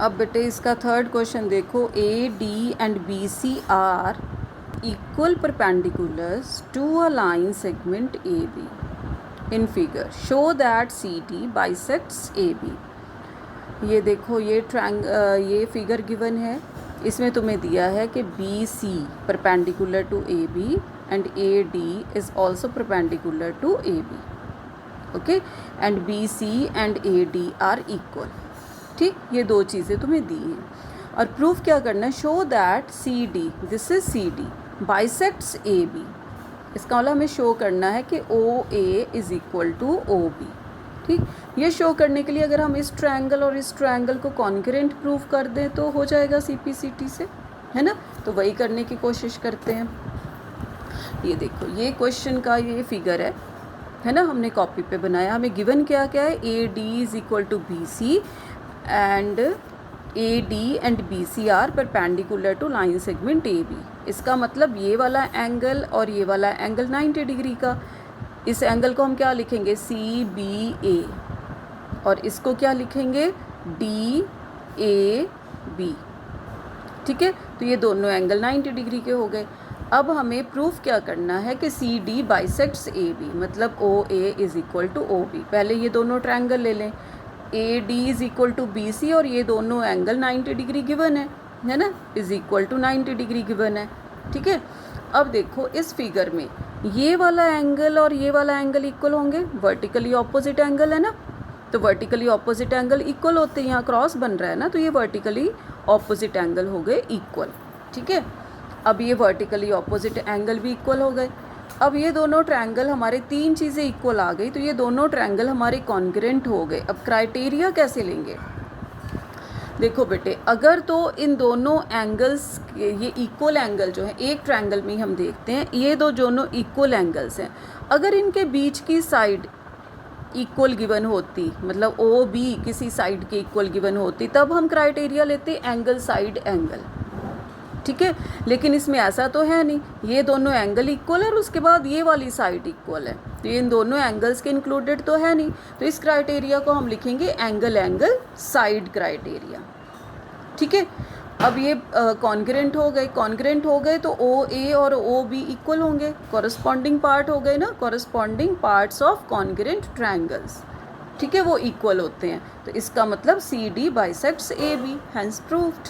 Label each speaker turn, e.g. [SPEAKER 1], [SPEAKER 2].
[SPEAKER 1] अब बेटे इसका थर्ड क्वेश्चन देखो, A D and B C are equal perpendiculars to a line segment A B in figure, show that C D bisects A B. ये देखो ये figure given है, इसमें तुम्हें दिया है कि B C perpendicular to A B and A D is also perpendicular to A B, okay, and B C and A D are equal. ठीक, ये दो चीज़ें तुम्हें दी हैं और प्रूफ क्या करना है, show that C D, this is C D bisects A B. इसका मतलब हमें शो करना है कि O A is equal to O B. ठीक, ये शो करने के लिए अगर हम इस ट्रायंगल और इस ट्रायंगल को कॉन्करेंट प्रूफ कर दें तो हो जाएगा सी पी सी टी से, है ना। तो वही करने की कोशिश करते हैं। ये देखो ये क्वेश्चन का ये फिगर है ना, हमने कॉपी पे बनाया। हमें गिवन क्या क्या है, A D is equal to B C and A D and B C are perpendicular to line segment A B. इसका मतलब ये वाला एंगल और ये वाला एंगल 90 डिग्री का, इस एंगल को हम क्या लिखेंगे, सी बी ए, और इसको क्या लिखेंगे, डी ए बी। ठीक है, तो ये दोनों एंगल 90 डिग्री के हो गए। अब हमें प्रूफ क्या करना है कि C D bisects A B, मतलब O A is equal to O B. पहले ये दोनों ट्रायंगल ले लें, A D is equal to B C और ये दोनों एंगल 90 डिग्री गिवन है ना, is equal to 90 degree given है। ठीक है, अब देखो इस फिगर में ये वाला एंगल और ये वाला एंगल इक्वल होंगे, वर्टिकली ऑपोजिट एंगल है ना, तो वर्टिकली ऑपोजिट एंगल इक्वल होते हैं, यहाँ क्रॉस बन रहा है ना, तो ये वर्टिकली ऑपोजिट एंगल हो गए इक्वल। ठीक है, अब ये वर्टिकली ऑपोजिट एंगल भी इक्वल हो गए। अब ये दोनों ट्रायंगल हमारे, तीन चीज़ें इक्वल आ गई, तो ये दोनों ट्रायंगल हमारे कॉन्ग्रेंट हो गए। अब क्राइटेरिया कैसे लेंगे, देखो बेटे, अगर तो इन दोनों एंगल्स ये इक्वल एंगल जो है, एक ट्रायंगल में हम देखते हैं ये दोनों इक्वल एंगल्स हैं, अगर इनके बीच की साइड इक्वल गिवन होती, मतलब ओ बी किसी साइड के इक्वल गिवन होती, तब हम क्राइटेरिया लेते एंगल साइड एंगल। ठीक है, लेकिन इसमें ऐसा तो है नहीं, ये दोनों एंगल इक्वल है और उसके बाद ये वाली साइड इक्वल है, तो ये इन दोनों एंगल्स के इंक्लूडेड तो है नहीं, तो इस क्राइटेरिया को हम लिखेंगे एंगल साइड क्राइटेरिया। ठीक है, अब ये कॉन्ग्रेंट हो गए तो ओ ए और ओ बी इक्वल होंगे, कॉरस्पॉन्डिंग पार्ट हो गए ना, corresponding parts of congruent triangles. ठीक है, वो इक्वल होते हैं, तो इसका मतलब C D bisects A B, hence proved.